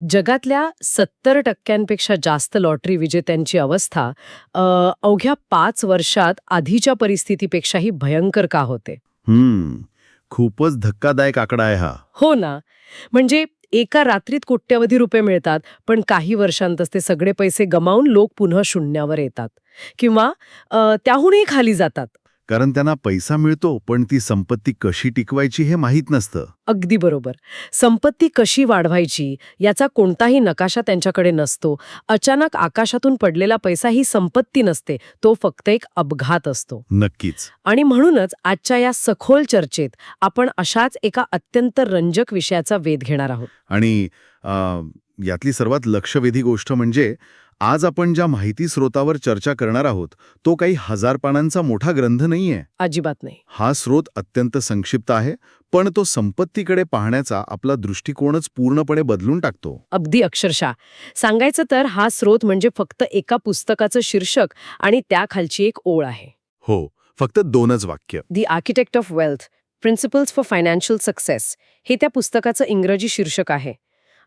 जगातल्या 70% जास्त लॉटरी विजेत्यांची अवस्था अवघ्या 5 वर्षात आधीच्या परिस्थितीपेक्षाही भयंकर का होते? खूपच धक्कादायक आकडा आहे हा. हो ना. म्हणजे एका रात्रीत कोट्यवधी रुपये मिळतात, पण काही वर्षांतच ते सगळे पैसे गमावून लोक पुन्हा शून्यावर येतात किंवा त्याहूनही खाली जातात. कारण त्यांना पैसा मिळतो, पण ती संपत्ती कशी टिकवायची हे माहीत नसतं. अगदी बरोबर. संपत्ती कशी वाढवायची याचा कोणताही नकाशा त्यांच्याकडे नसतो. अचानक आकाशातून पडलेला पैसा ही संपत्ती नसते, तो फक्त एक अपघात असतो. नक्कीच. आणि म्हणूनच आजच्या या सखोल चर्चेत आपण अशाच एका अत्यंत रंजक विषयाचा वेध घेणार आहोत. आणि यातली सर्वात लक्षवेधी गोष्ट म्हणजे आज आपण ज्या माहिती स्रोतावर चर्चा करणार आहोत तो काही 1000 पानांचा मोठा ग्रंथ नाहीये. अजिबात नाही. हा स्रोत अत्यंत संक्षिप्त आहे, पण तो संपत्तीकडे पाहण्याचा आपला दृष्टिकोनच पूर्णपणे बदलून टाकतो. अगदी अक्षरशः सांगायचं तर हा स्रोत म्हणजे फक्त एका पुस्तकाचं शीर्षक आणि त्याखालची एक ओळ आहे. हो, फक्त 2च वाक्य. The architect of wealth, principles for financial success हे त्या पुस्तकाचं इंग्रजी शीर्षक आहे.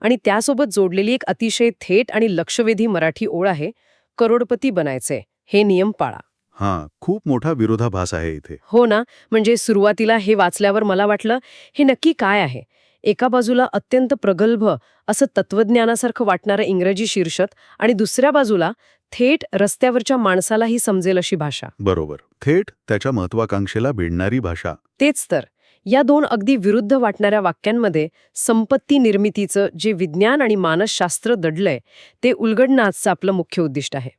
आणि त्यासोबत जोडलेली एक अतिशय थेट आणि लक्षवेधी मराठी ओळ आहे, करोडपती बनायचे, हे नियम पाळा. हां, खूप मोठा विरोधाभास आहे इथे. हो ना. म्हणजे सुरुवातीला हे वाचल्यावर मला वाटलं, हे नक्की काय आहे? एका बाजूला अत्यंत प्रगल्भ असं तत्वज्ञानासारखं वाटणारं इंग्रजी शीर्षक आणि दुसऱ्या बाजूला थेट रस्त्यावरच्या माणसालाही समजेल अशी भाषा. बरोबर. थेट त्याच्या महत्वाकांक्षेला भिडणारी भाषा. तेच तर. या दोन अगदी विरुद्ध वाटणाऱ्या वाक्यांमध्ये संपत्ती निर्मितीचं जे विज्ञान आणि मानसशास्त्र दडलंय ते उलगडणं आजचं आपलं मुख्य उद्दिष्ट आहे.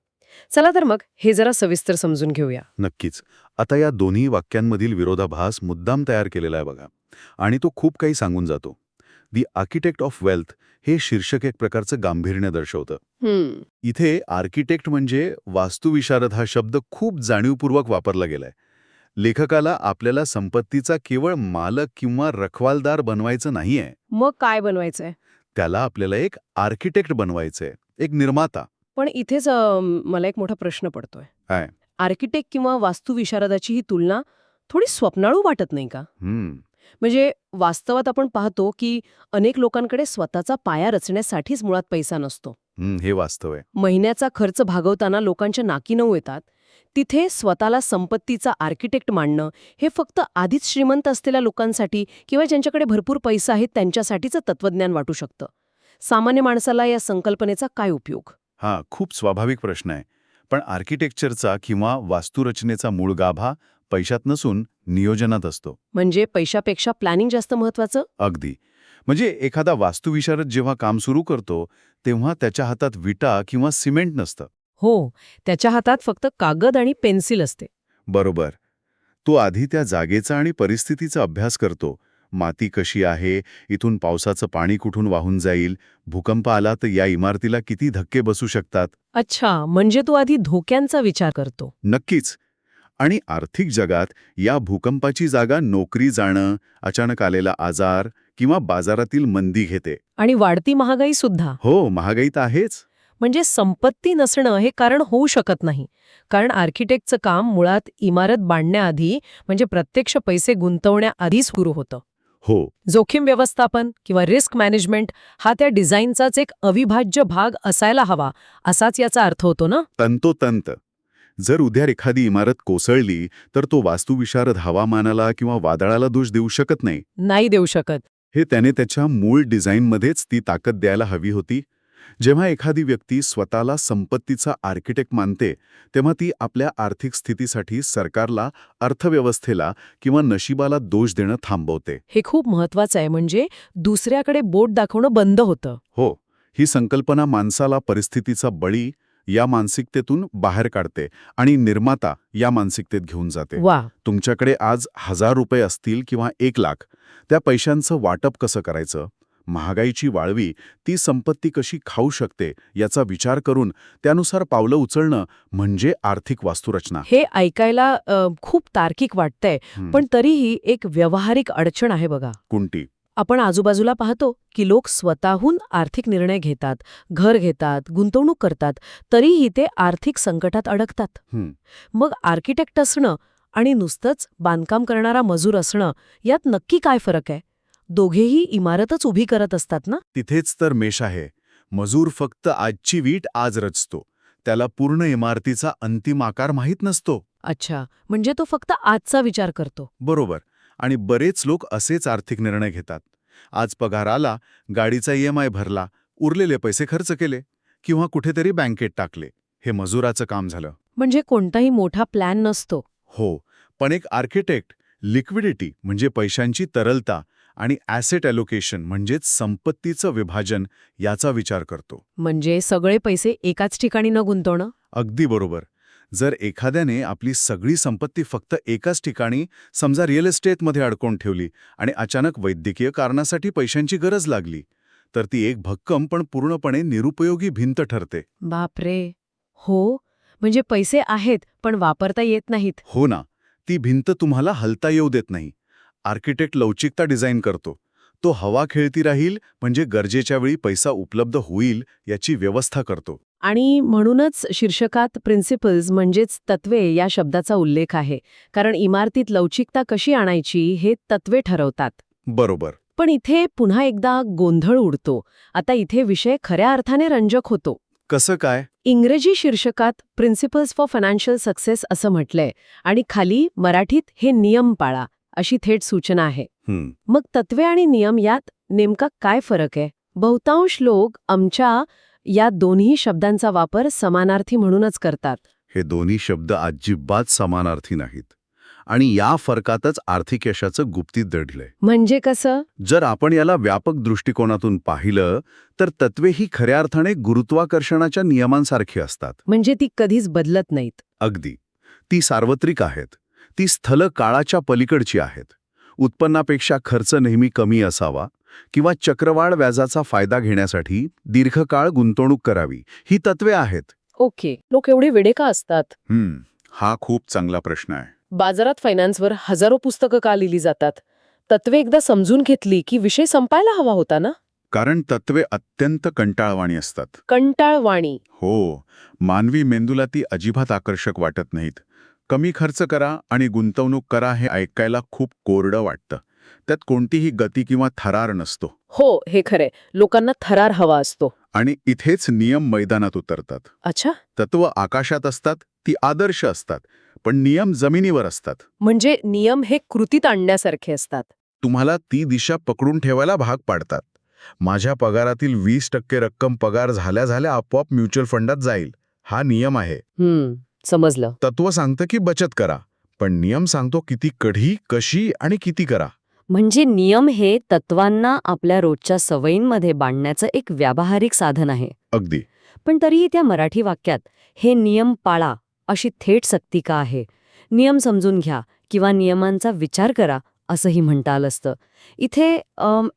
चला तर मग हे जरा सविस्तर समजून घेऊया. नक्कीच. आता या दोन्ही वाक्यांमधील विरोधाभास मुद्दाम तयार केलेला आहे बघा. आणि तो खूप काही सांगून जातो. दी आर्किटेक्ट ऑफ वेल्थ हे शीर्षक एक प्रकारचं गांभीर्य दर्शवतं. इथे आर्किटेक्ट म्हणजे वास्तुविशारद हा शब्द खूप जाणीवपूर्वक वापरला गेलाय. लेखकाला आपल्याला संपत्तीचा केवळ मालक किंवा रखवालदार बनवायचं नाहीये. मग काय बनवायचंय? त्याला आपल्याला एक आर्किटेक्ट बनवायचंय, एक निर्माता. पण इथेच मला एक मोठा प्रश्न पडतोय. काय? आर्किटेक्ट किंवा वास्तुविशारदाची ही तुलना थोडी स्वप्नाळू वाटत नाही का? म्हणजे वास्तवात आपण पाहतो की अनेक लोकांकडे स्वतःचा पाया रचण्यासाठीच मुळात पैसा नसतो. हे वास्तव आहे. महिन्याचा खर्च भागवताना लोकांच्या नाकी नऊ येतात. तिथे स्वतःला संपत्तीचा आर्किटेक्ट मानणं हे फक्त आधीच श्रीमंत असलेल्या लोकांसाठी किंवा ज्यांच्याकडे भरपूर पैसा आहे त्यांच्यासाठीचं तत्वज्ञान वाटू शकतं. सामान्य माणसाला या संकल्पनेचा काय उपयोग? हा खूप स्वाभाविक प्रश्न आहे. पण आर्किटेक्चरचा किंवा वास्तुरचनेचा मूळ गाभा पैशात नसून नियोजनात असतो. म्हणजे पैशापेक्षा प्लॅनिंग जास्त महत्वाचं? अगदी. म्हणजे एखादा वास्तुविशारद जेव्हा काम सुरू करतो तेव्हा त्याच्या हातात विटा किंवा सिमेंट नसतं. हो, त्याच्या हातात फक्त कागद आणि पेन्सिल असते. बरोबर. तो आधी त्या जागेचा आणि परिस्थितीचा अभ्यास करतो. माती कशी आहे, इथून पावसाचं पाणी कुठून वाहून जाईल, भूकंप आला तर या इमारतीला किती धक्के बसू शकतात. अच्छा, म्हणजे तो आधी धोक्यांचा विचार करतो. नक्कीच. आणि आर्थिक जगात या भूकंपाची जागा नोकरी जाणं, अचानक आलेला आजार किंवा बाजारातील मंदी घेते. आणि वाढती महागाई सुद्धा. हो, महागाई तर आहेच. म्हणजे संपत्ती नसणं हे कारण होऊ शकत नाही. कारण आर्किटेक्टचं काम मुळात इमारत बांधण्याआधी म्हणजे प्रत्यक्ष पैसे गुंतवण्याआधी सुरू होतं. हो. जोखीम व्यवस्थापन किंवा रिस्क मॅनेजमेंट हा त्या डिझाईनचाच एक अविभाज्य भाग असायला हवा, असाच याचा अर्थ होतो ना? तंतोतंत. जर उद्या एखादी इमारत कोसळली तर तो वास्तुविशारद हवामानाला किंवा वादळाला दोष देऊ शकत नाही. नाही देऊ शकत. हे त्याने त्याच्या मूळ डिझाईनमध्येच ती ताकद द्यायला हवी होती. जेव्हा एखादी व्यक्ती स्वतःला संपत्तीचा आर्किटेक्ट मानते तेव्हा ती आपल्या आर्थिक स्थितीसाठी सरकारला, अर्थव्यवस्थेला किंवा नशिबाला दोष देणं थांबवते. हे खूप महत्वाचं आहे. म्हणजे दुसऱ्याकडे बोट दाखवणं बंद होतं. हो, ही संकल्पना माणसाला परिस्थितीचा बळी या मानसिकतेतून बाहेर काढते आणि निर्माता या मानसिकतेत घेऊन जाते. वा. तुमच्याकडे आज 1000 रुपये असतील किंवा 1 लाख, त्या पैशांचं वाटप कसं करायचं? महागाईची वाळवी ती संपत्ती कशी खाऊ शकते याचा विचार करून त्यानुसार पावलं उचलणं म्हणजे आर्थिक वास्तुरचना. हे ऐकायला खूप तार्किक वाटतंय, पण तरीही एक व्यावहारिक अडचण आहे बघा. कोणती? आपण आजूबाजूला पाहतो की लोक स्वतःहून आर्थिक निर्णय घेतात, घर घेतात, गुंतवणूक करतात, तरीही ते आर्थिक संकटात अडकतात. मग आर्किटेक्ट असणं आणि नुसतंच बांधकाम करणारा मजूर असणं यात नक्की काय फरक आहे? दोघेही इमारतच उभी करत असतात ना? तिथेच तर मेष आहे. मजूर फक्त आजची वीट आज रचतो. त्याला पूर्ण इमारतीचा अंतिम आकार माहीत नसतो. अच्छा, म्हणजे तो फक्त आजचा विचार करतो. बरोबर. आणि बरेच लोक असेच आर्थिक निर्णय घेतात. आज पगार आला, गाडीचा EMI भरला, उरलेले पैसे खर्च केले किंवा कुठेतरी बँकेत टाकले. हे मजुराचं काम झालं. म्हणजे कोणताही मोठा प्लॅन नसतो. हो, पण एक आर्किटेक्ट लिक्विडिटी म्हणजे पैशांची तरलता आणि ॲसेट ॲलोकेशन म्हणजेच संपत्तीचं विभाजन याचा विचार करतो. म्हणजे सगळे पैसे एकाच ठिकाणी न गुंतवणं. अगदी बरोबर. जर एखाद्याने आपली सगळी संपत्ती फक्त एकाच ठिकाणी, समजा रिअल एस्टेटमध्ये अडकवून ठेवली आणि अचानक वैद्यकीय कारणासाठी पैशांची गरज लागली, तर ती एक भक्कम पण पूर्णपणे निरुपयोगी भिंत ठरते. बापरे. हो, म्हणजे पैसे आहेत पण वापरता येत नाहीत. हो ना, ती भिंत तुम्हाला हलता येऊ देत नाही. आर्किटेक्ट लवचिकता डिझाईन करतो. तो हवा खेळती राहील म्हणजे गरजेच्या वेळी पैसा उपलब्ध होईल याची व्यवस्था करतो. आणि म्हणूनच शीर्षकात प्रिन्सिपल्स म्हणजेच तत्वे या शब्दाचा उल्लेख आहे. कारण इमारतीत लवचिकता कशी आणायची हे तत्वे ठरवतात. बरोबर. पण इथे पुन्हा एकदा गोंधळ उडतो. आता इथे विषय खऱ्या अर्थाने रंजक होतो. कसं काय? इंग्रजी शीर्षकात प्रिन्सिपल्स फॉर फायनान्शियल सक्सेस असं म्हटलंय आणि खाली मराठीत हे नियम पाळा अशी थेट सूचना आहे. मग तत्वे आणि नियम यात नेमका काय फरक आहे? बहुतांश लोक आमच्या या दोन्ही शब्दांचा वापर समानार्थी म्हणूनच करतात. हे दोन्ही शब्द अजिबात समानार्थी नाहीत. आणि या फरकातच आर्थिक यशाचं गुप्ती दडलंय. म्हणजे कसं? जर आपण याला व्यापक दृष्टिकोनातून पाहिलं तर तत्वे ही खऱ्या अर्थाने गुरुत्वाकर्षणाच्या नियमांसारखी असतात. म्हणजे ती कधीच बदलत नाहीत. अगदी. ती सार्वत्रिक आहेत. ती स्थल काळाच्या पलीकडची आहेत. उत्पन्नापेक्षा खर्च नेहमी कमी असावा किंवा चक्रवाढ व्याजाचा फायदा घेण्यासाठी दीर्घकाळ गुंतवणूक करावी, ही तत्वे आहेत. ओके, लोक एवढे वेडे का असतात? हा खूप चांगला प्रश्न आहे. बाजारात फायनान्सवर हजारो पुस्तकं का लिहिली जातात? तत्वे एकदा समजून घेतली की विषय संपायला हवा होता ना? कारण तत्वे अत्यंत कंटाळवाणी असतात. कंटाळवाणी. हो, मानवी मेंदूला ती अजिबात आकर्षक वाटत नाहीत. कमी खर्च करा आणि गुंतवणूक करा हे ऐकायला खूप कोरडं वाटतं. त्यात कोणतीही गती किंवा थरार नसतो. हो, हे खरे. लोकांना थरार हवा असतो. आणि इथेच नियम मैदानात उतरतात. अच्छा, तत्व आकाशात असतात, ती आदर्श असतात, पण नियम जमिनीवर असतात. म्हणजे नियम हे कृतीत आणण्यासारखे असतात. तुम्हाला ती दिशा पकडून ठेवायला भाग पाडतात. माझ्या पगारातील 20% रक्कम पगार झाल्या झाल्या आपोआप म्युच्युअल फंडात जाईल, हा नियम आहे. समजलं. तत्व सांगतं की बचत करा, पण नियम सांगतो किती कधी, कशी आणि किती करा. म्हणजे नियम हे तत्वांना आपल्या रोजच्या सवयींमध्ये बांधण्याचं एक व्यावहारिक साधन आहे. अगदी. पण तरीही त्या मराठी वाक्यात हे नियम पाळा अशी थेट सक्ती का आहे? नियम समजून घ्या किंवा नियमांचा विचार करा असंही म्हणता आलं असतं. इथे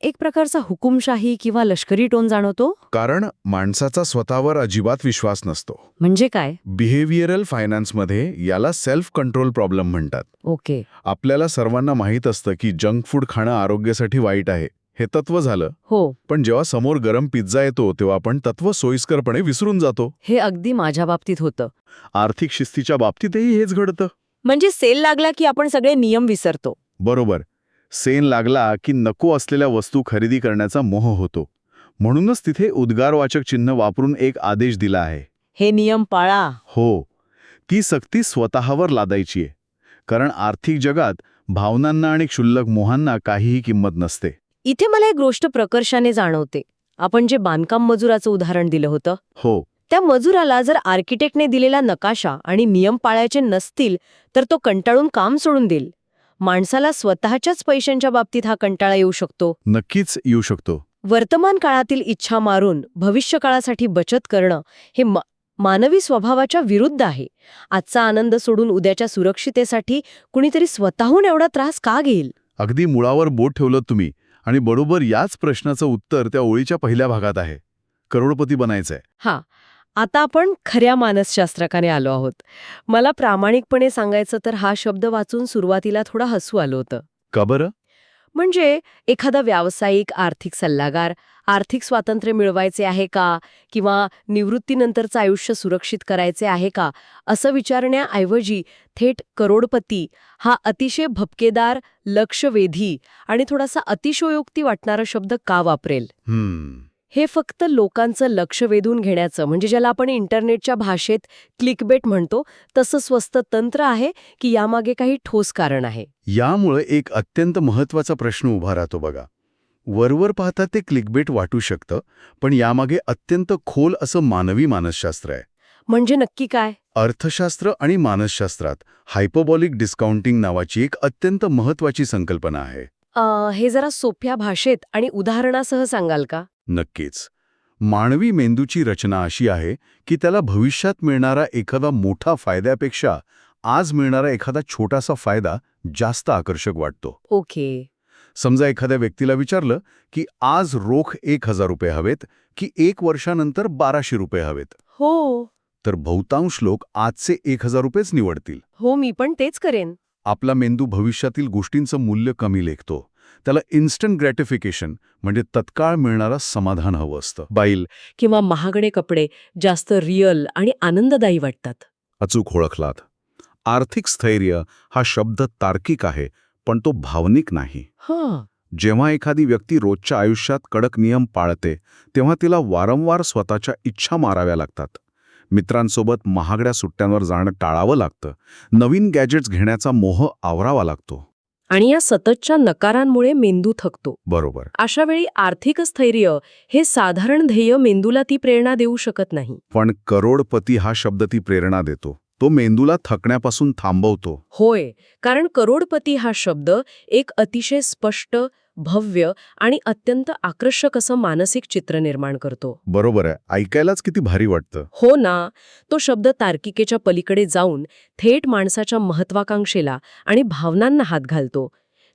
एक प्रकारचा हुकुमशाही किंवा लष्करी टोन जाणवतो. कारण माणसाचा स्वतःवर अजिबात विश्वास नसतो. म्हणजे काय? बिहेवियरल फायनान्समध्ये याला सेल्फ कंट्रोल प्रॉब्लेम म्हणतात. ओके. आपल्याला सर्वांना माहीत असतं की जंक फूड खाणं आरोग्यासाठी वाईट आहे, हे तत्व झालं. हो. पण जेव्हा समोर गरम पिझ्झा येतो तेव्हा आपण तत्व सोयीस्करपणे विसरून जातो. हे अगदी माझ्या बाबतीत होतं. आर्थिक शिस्तीच्या बाबतीतही हेच घडतं. म्हणजे सेल लागला की आपण सगळे नियम विसरतो. बरोबर. सेल लागला की नको असलेल्या वस्तू खरेदी करण्याचा मोह होतो. म्हणूनच तिथे उद्गारवाचक चिन्ह वापरून एक आदेश दिला आहे. हे नियम पाळा. हो, ती सक्ती स्वतःवर लादायची आहे. कारण आर्थिक जगात भावनांना आणि क्षुल्लक मोहांना काहीही किंमत नसते. इथे मला एक गोष्ट प्रकर्षाने जाणवते. आपण जे बांधकाम मजुराचं उदाहरण दिलं होतं, हो, त्या मजुराला जर आर्किटेक्टने दिलेला नकाशा आणि नियम पाळायचे नसतील तर तो कंटाळून काम सोडून देईल. माणसाला स्वतःच्याच पैशांच्या बाबतीत हा कंटाळा येऊ शकतो. नक्कीच येऊ शकतो. वर्तमान काळातील इच्छा मारून भविष्य काळासाठी बचत करणं हे मानवी स्वभावाच्या विरुद्ध आहे. आजचा आनंद सोडून उद्याच्या सुरक्षितेसाठी कुणीतरी स्वतःहून एवढा त्रास का घेईल? अगदी मुळावर बोट ठेवलं तुम्ही. आणि बरोबर याच प्रश्नाचं उत्तर त्या ओळीच्या पहिल्या भागात आहे. करोडपती बनायचंय. हा, आता आपण खऱ्या मानसशास्त्रकाने आलो आहोत. मला प्रामाणिकपणे सांगायचं तर हा शब्द वाचून सुरुवातीला थोडं हसू आलं होतं. का बरं? म्हणजे एखादा व्यावसायिक आर्थिक सल्लागार आर्थिक स्वातंत्र्य मिळवायचे आहे का किंवा निवृत्तीनंतरचं आयुष्य सुरक्षित करायचे आहे का असं विचारण्याऐवजी थेट करोडपती हा अतिशय भपकेदार, लक्षवेधी आणि थोडासा अतिशयोक्ती वाटणारा शब्द का वापरेल? हे फक्त लोकांचं लक्ष वेधून घेण्याचं, म्हणजे ज्याला आपण इंटरनेटच्या भाषेत क्लिकबेट म्हणतो, तसं स्वस्त तंत्र आहे की यामागे काही ठोस कारण आहे? यामुळे एक अत्यंत महत्वाचा प्रश्न उभा राहतो बघा. वरवर पाहता ते क्लिकबेट वाटू शकतं, पण यामागे अत्यंत खोल असं मानवी मानसशास्त्र आहे. म्हणजे नक्की काय? अर्थशास्त्र आणि मानसशास्त्रात हायपरबॉलिक डिस्काउंटिंग नावाची एक अत्यंत महत्वाची संकल्पना आहे. हे जरा सोप्या भाषेत आणि उदाहरणासह सांगाल का? नक्कीच. मानवी मेंदूची रचना अशी आहे की त्याला भविष्यात मिळणारा एखादा मोठा फायद्यापेक्षा आज मिळणारा एखादा छोटासा फायदा जास्त आकर्षक वाटतो. ओके. समजा एखाद्या व्यक्तीला विचारलं की आज रोख 1,000 रुपये हवेत की 1 वर्षानंतर 1,200 रुपये हवेत, हो तर बहुतांश लोक आजचे 1,000 रुपयेच निवडतील. हो, मी पण तेच करेन. आपला मेंदू भविष्यातील गोष्टींचं मूल्य कमी लेखतो. त्याला इन्स्टंट ग्रॅटिफिकेशन म्हणजे तत्काळ मिळणारा समाधान हवं असतं. बाईल किंवा महागडे कपडे जास्त रिअल आणि आनंददायी वाटतात. अचूक ओळखलात. आर्थिक स्थैर्य हा शब्द तार्किक आहे, पण तो भावनिक नाही. हां. जेव्हा एखादी व्यक्ती रोजच्या आयुष्यात कडक नियम पाळते, तेव्हा तिला वारंवार स्वतःच्या इच्छा माराव्या लागतात. मित्रांसोबत महागड्या सुट्ट्यांवर जाणं टाळावं लागतं. नवीन गॅजेट्स घेण्याचा मोह आवरावा लागतो. आणि या सततच्या नकारांमुळे मेंदू थकतो. बरोबर. अशा वेळी आर्थिक स्थैर्य हे साधारण ध्येय मेंदूला ती प्रेरणा देऊ शकत नाही. पण करोडपती हा शब्द ती प्रेरणा देतो. तो मेंदूला थकण्यापासून थांबवतो. होय, कारण करोडपती हा शब्द एक अतिशय स्पष्ट, भव्य आणि अत्यंत आकर्षक असं मानसिक चित्र निर्माण करतो. बरोबर आहे. ऐकायलाच किती भारी वाटतं. हो ना. तो शब्द तार्किकेच्या पलीकडे जाऊन थेट माणसाच्या महत्वाकांक्षेला आणि भावनांना हात घालतो.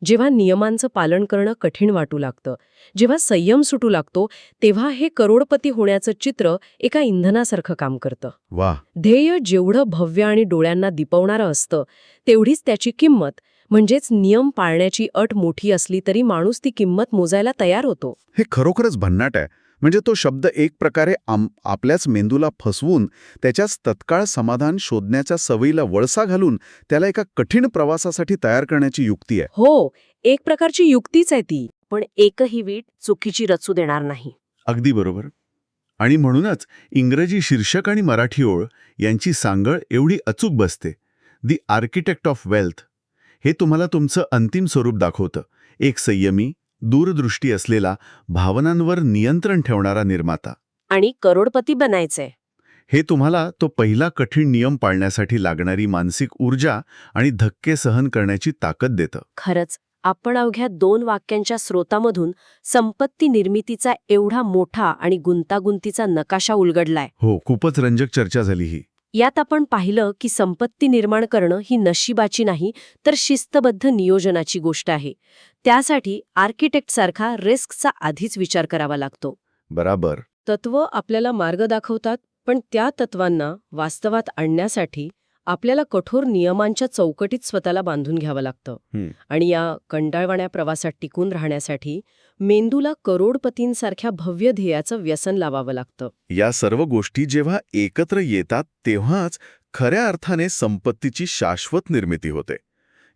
जेव्हा नियमांचं पालन करणं कठीण वाटू लागतं, जेव्हा संयम सुटू लागतो, तेव्हा हे करोडपती होण्याचं चित्र एका इंधनासारखं काम करतं. वा. ध्येय जेवढं भव्य आणि डोळ्यांना दिपवणारं असतं, तेवढीच त्याची किंमत, म्हणजेच नियम पाळण्याची अट मोठी असली तरी माणूस ती किंमत मोजायला तयार होतो. हे खरोखरच भन्नाट आहे. म्हणजे तो शब्द एक प्रकारे आपल्याच मेंदूला फसवून त्याच्याच तत्काळ समाधान शोधण्याच्या सवयीला वळसा घालून त्याला एका कठीण प्रवासासाठी तयार करण्याची युक्ती आहे. हो, एक प्रकारची युक्तीच आहे ती, पण एकही वीट चुकीची रचू देणार नाही. अगदी बरोबर. आणि म्हणूनच इंग्रजी शीर्षक आणि मराठी ओळ यांची सांगड एवढी अचूक बसते. दी आर्किटेक्ट ऑफ वेल्थ हे तुम्हाला तुमचं अंतिम स्वरूप दाखवतं. एक संयमी, दूरदृष्टी असलेला, भावनांवर नियंत्रण ठेवणारा निर्माता. आणि करोडपती बनायचंय. हे तुम्हाला तो पहिला कठीण नियम पाळण्यासाठी लागणारी मानसिक ऊर्जा आणि धक्के सहन करण्याची ताकद देतं. खरंच, आपण अवघ्या 2 वाक्यांच्या स्रोतामधून संपत्ती निर्मितीचा एवढा मोठा आणि गुंतागुंतीचा नकाशा उलगडलाय. हो, खूपच रंजक चर्चा झाली ही. यात आपण पाहिलं की संपत्ती निर्माण करणं ही नशिबाची नाही, तर शिस्तबद्ध नियोजनाची गोष्ट आहे. त्यासाठी आर्किटेक्टसारखा रिस्कचा आधीच विचार करावा लागतो. बराबर. तत्व आपल्याला मार्ग दाखवतात, पण त्या तत्वांना वास्तवात आणण्यासाठी आपल्याला कठोर नियमांच्या चौकटीत स्वतःला बांधून घ्यावं लागतं. आणि या कंटाळवाण्या प्रवासात टिकून राहण्यासाठी मेंदूला करोडपतींसारख्या भव्य ध्येयाचं व्यसन लावावं लागतं. या सर्व गोष्टी जेव्हा एकत्र येतात तेव्हाच खऱ्या अर्थाने संपत्तीची शाश्वत निर्मिती होते.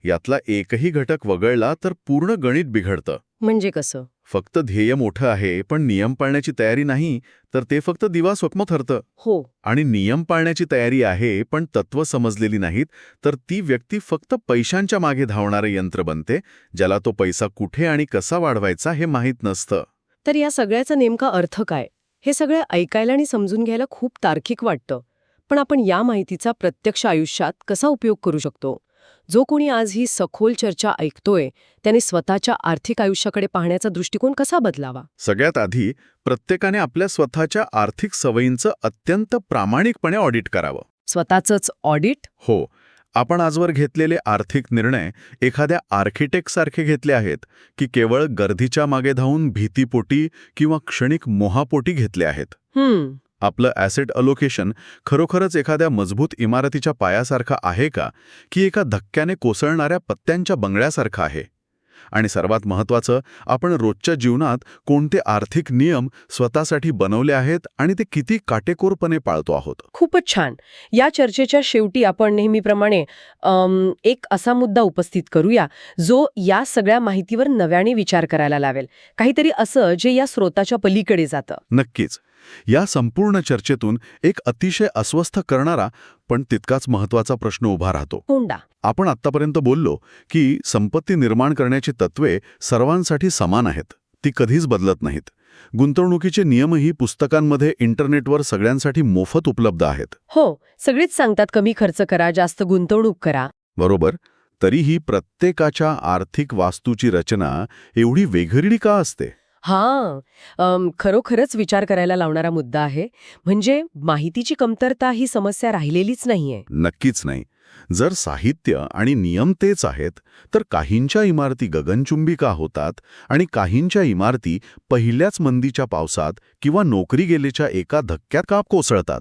यातला एकही घटक वगळला तर पूर्ण गणित बिघडतं. म्हणजे कसं? फक्त ध्येय मोठं आहे पण नियम पाळण्याची तयारी नाही, तर ते फक्त दिवास्वप्न ठरतं. हो. आणि नियम पाळण्याची तयारी आहे पण तत्व समजलेली नाहीत, तर ती व्यक्ती फक्त पैशांच्या मागे धावणारे यंत्र बनते, ज्याला तो पैसा कुठे आणि कसा वाढवायचा हे माहीत नसतं. तर या सगळ्याचा नेमका अर्थ काय? हे सगळं ऐकायला आणि समजून घ्यायला खूप तार्किक वाटतं, पण आपण या माहितीचा प्रत्यक्ष आयुष्यात कसा उपयोग करू शकतो? जो कोणी आज ही सखोल चर्चा ऐकतोय त्याने स्वतःच्या आर्थिक आयुष्याकडे पाहण्याचा दृष्टिकोन कसा बदलावा? सगळ्यात आधी प्रत्येकाने आपल्या स्वतःच्या आर्थिक सवयींचं अत्यंत प्रामाणिकपणे ऑडिट करावं. स्वतःचंच ऑडिट? हो. आपण आजवर घेतलेले आर्थिक निर्णय एखाद्या आर्किटेक्टसारखे घेतले आहेत की केवळ गर्दीच्या मागे धावून भीतीपोटी किंवा क्षणिक मोहापोटी घेतले आहेत? आपलं ॲसेट अलोकेशन खरोखरच एखाद्या मजबूत इमारतीच्या पायासारखं आहे का, की एका धक्क्याने कोसळणाऱ्या पत्त्यांच्या बंगल्यासारखं आहे? आणि सर्वात महत्त्वाचं, आपण रोजच्या जीवनात कोणते आर्थिक नियम स्वतःसाठी बनवले आहेत आणि ते किती काटेकोरपणे पाळतो आहोत. खूपच छान. या चर्चेच्या शेवटी आपण नेहमीप्रमाणे एक असा मुद्दा उपस्थित करूया जो या सगळ्या माहितीवर नव्याने विचार करायला लावेल. काहीतरी असं जे या स्रोताच्या पलीकडे जातं. नक्कीच. या संपूर्ण चर्चेतून एक अतिशय अस्वस्थ करणारा पण तितकाच महत्त्वाचा प्रश्न उभा राहतो. कोंडा. आपण आत्तापर्यंत बोललो की संपत्ती निर्माण करण्याची तत्वे सर्वांसाठी समान आहेत. ती कधीच बदलत नाहीत. गुंतवणुकीचे नियमही पुस्तकांमध्ये, इंटरनेटवर सगळ्यांसाठी मोफत उपलब्ध आहेत. हो, सगळेच सांगतात कमी खर्च करा, जास्त गुंतवणूक करा. बरोबर. तरीही प्रत्येकाच्या आर्थिक वास्तूची रचना एवढी वेगळी का असते? खरोखरच विचार करायला लावणारा मुद्दा आहे. म्हणजे माहितीची कमतरता ही समस्या राहिलेलीच नाहीये. नक्कीच नाही. जर साहित्य आणि नियम तेच आहेत, तर काहींच्या इमारती गगनचुंबी का होतात आणि काहींच्या इमारती पहिल्याच मंदीच्या पावसात किंवा नोकरी गेलेच्या एका धक्क्यात का कोसळतात?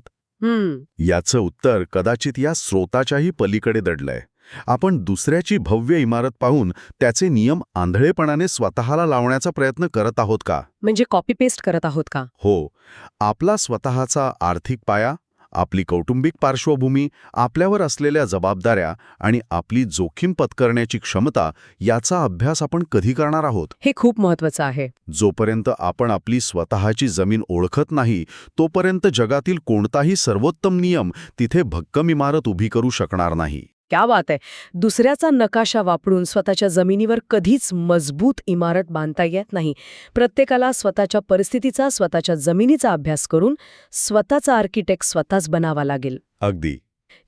याचं उत्तर कदाचित या स्रोताच्याही पलीकडे दडलंय. आपण दुसऱ्याची भव्य इमारत पाहून त्याचे नियम आंधळेपणाने स्वतःला लावण्याचा प्रयत्न करत आहोत का? म्हणजे कॉपी पेस्ट करत आहोत का? हो. आपला स्वतःचा आर्थिक पाया, आपली कौटुंबिक पार्श्वभूमी, आपल्यावर असलेल्या जबाबदाऱ्या आणि आपली जोखीम पत्करण्याची क्षमता याचा अभ्यास आपण कधी करणार आहोत? हे खूप महत्वाचं आहे. जोपर्यंत आपण आपली स्वतःची जमीन ओळखत नाही, तोपर्यंत जगातील कोणताही सर्वोत्तम नियम तिथे भक्कम इमारत उभी करू शकणार नाही. क्या बात आहे. दुसऱ्याचा नकाशा वापरून स्वतःच्या जमिनीवर कधीच मजबूत इमारत बांधता येत नाही. प्रत्येकाला स्वतःच्या परिस्थितीचा, स्वतःच्या जमिनीचा अभ्यास करून स्वतःचा आर्किटेक्ट स्वतःच बनावा लागेल. अगदी.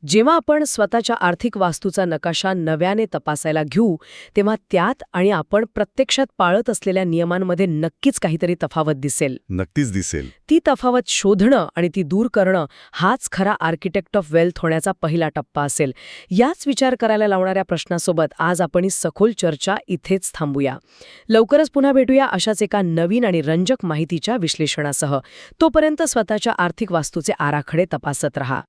जेव्हा आपण स्वतःच्या आर्थिक वास्तूचा नकाशा नव्याने तपासायला घेऊ, तेव्हा त्यात आणि आपण प्रत्यक्षात पाळत असलेल्या नियमांमध्ये नक्कीच काहीतरी तफावत दिसेल. नक्कीच दिसेल. ती तफावत शोधणं आणि ती दूर करणं हाच खरा आर्किटेक्ट ऑफ वेल्थ होण्याचा पहिला टप्पा असेल. याच विचार करायला लावणाऱ्या प्रश्नासोबत आज आपण ही सखोल चर्चा इथेच थांबूया. लवकरच पुन्हा भेटूया अशाच एका नवीन आणि रंजक माहितीच्या विश्लेषणासह. तोपर्यंत स्वतःच्या आर्थिक वास्तूचे आराखडे तपासत रहा.